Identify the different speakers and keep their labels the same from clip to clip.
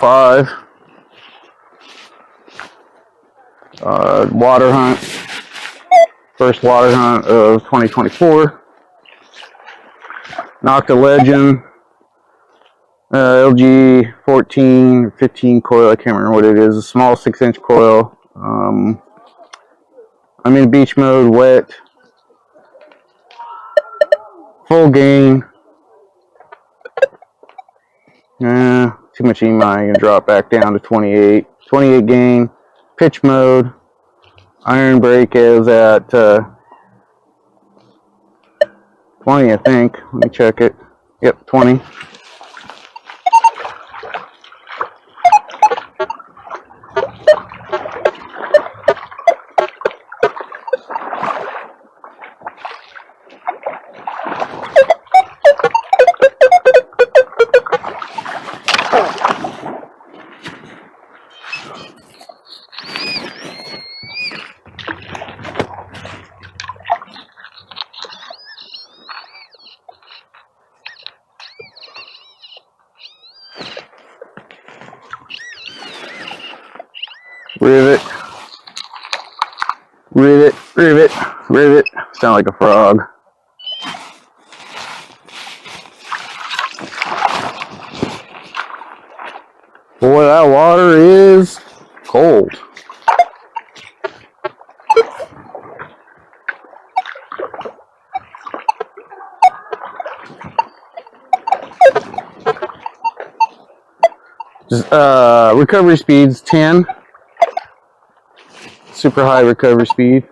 Speaker 1: 05. Water hunt. First water hunt of 2024. Nokta Legend. LG 14 or 15 coil. I can't remember what it is. A small 6-inch coil. I'm in beach mode, wet. Full gain. Too much EMI. I'm going to drop back down to 28. 28 gain. Pitch mode. Iron brake is at 20, I think. Let me check it. Yep, 20. Rivet, rivet, rivet, rivet. Sound like a frog. Boy, that water is cold. Just, recovery speed's 10. Super high recovery speed.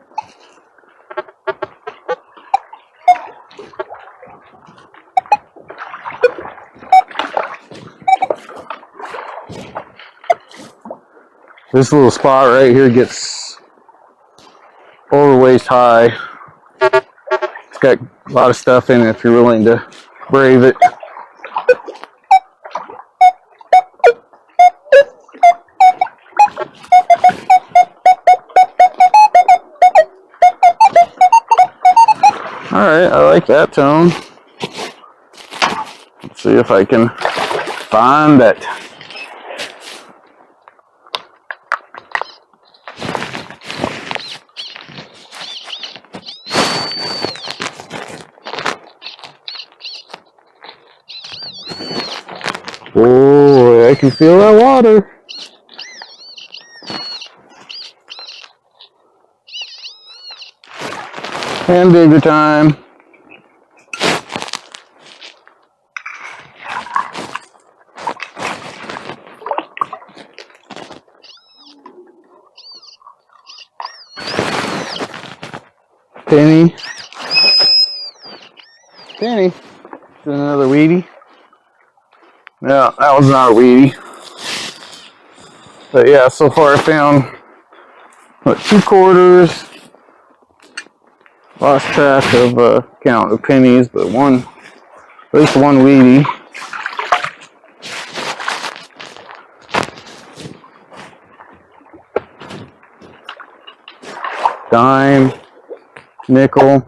Speaker 1: This little spot right here gets over waist high. It's got a lot of stuff in it if you're willing to brave it. Alright, I like that tone. Let's see if I can find it. Oh, I can feel that water. And digger time. Penny. Penny. Another weedy. No, that was not a weedy. But yeah, so far I found, what, 2 quarters. Lost track of count of pennies, but at least one weedy. Dime, nickel.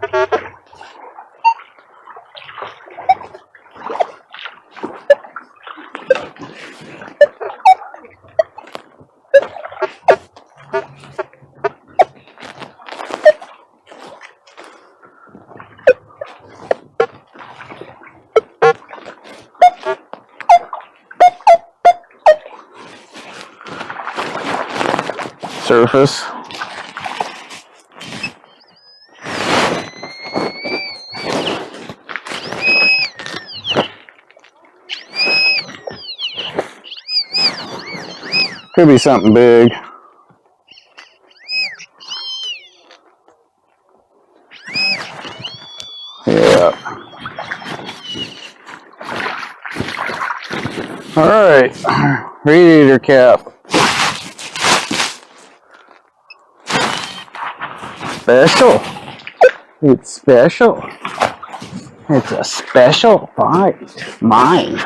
Speaker 1: Surface. Could be something big. Yeah. All right. Radiator cap. Special. It's special. It's a special find. Mine.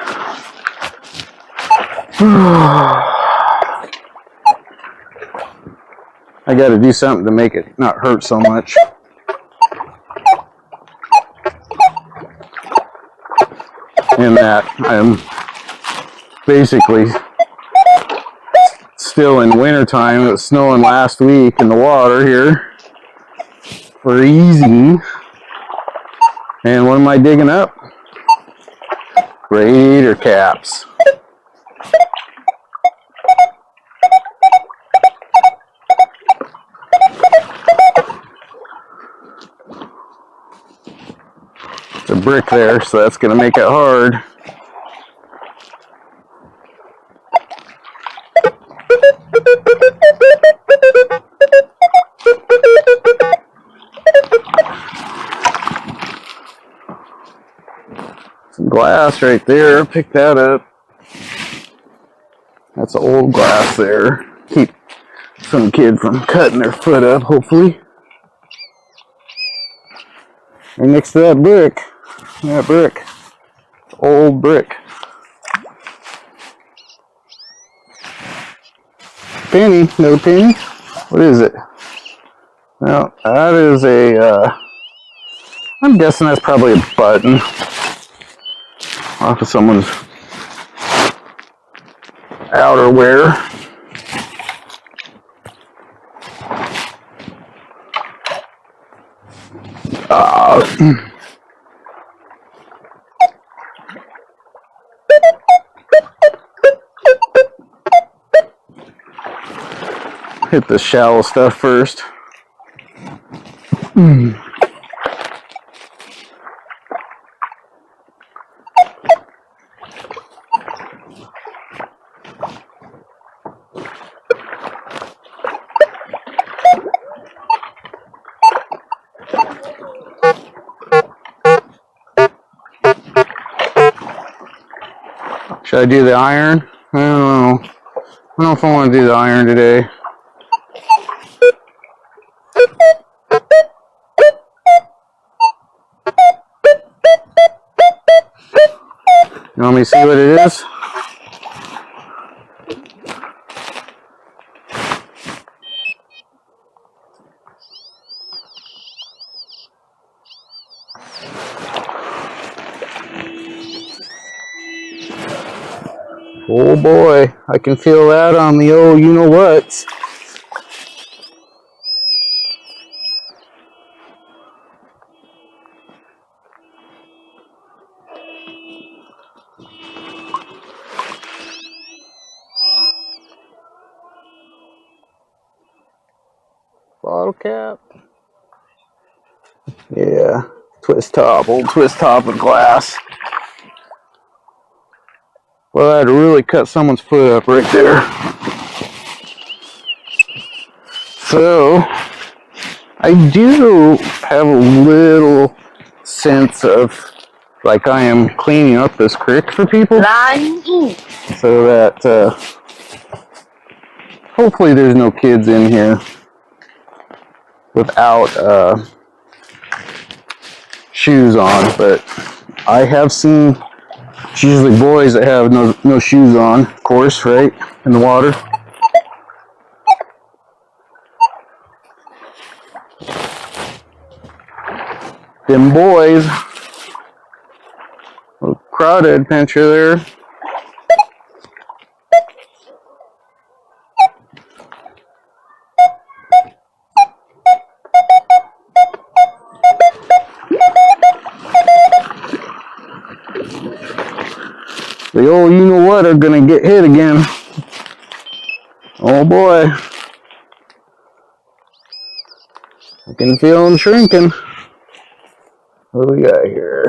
Speaker 1: I got to do something to make it not hurt so much. In that I'm basically still in winter time. It was snowing last week in the water here. Freezing. And what am I digging up? Radiator caps. It's a brick there, so that's going to make it hard. Some glass right there. Pick that up. That's an old glass there. Keep some kid from cutting their foot up, hopefully. And next to that brick, old brick. Penny, another penny. What is it? Well, that is a, I'm guessing that's probably a button off of someone's outerwear. Hit the shallow stuff first. Should I do the iron? I don't know. I don't know if I want to do the iron today. You want me to see what it is? Oh boy, I can feel that on the old you-know-what. Bottle cap. Yeah, twist top, old twist top of glass. Well, I had to really cut someone's foot up right there. So, I do have a little sense of like I am cleaning up this creek for people. So that hopefully there's no kids in here without shoes on. But I have seen, it's usually boys that have no shoes on, of course, right, in the water. Them boys. Little crawdad pincher there. The old you-know-what are gonna get hit again. Oh boy. I can feel them shrinking. What do we got here?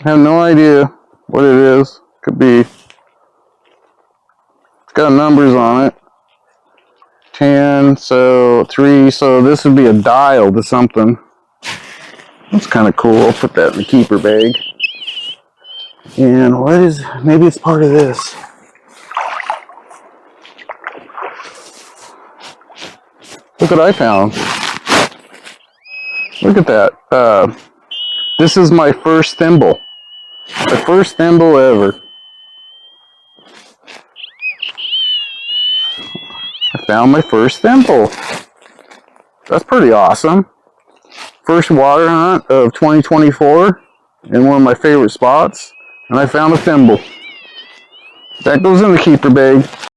Speaker 1: I have no idea what it is. Could be. It's got numbers on it. 10, so 3, so this would be a dial to something. That's kind of cool. I'll put that in the keeper bag. And what is, maybe it's part of this. Look what I found. Look at that. This is my first thimble. The first thimble ever. I found my first thimble. That's pretty awesome. first water hunt of 2024 in one of my favorite spots, and I found a thimble. That goes in the keeper bag.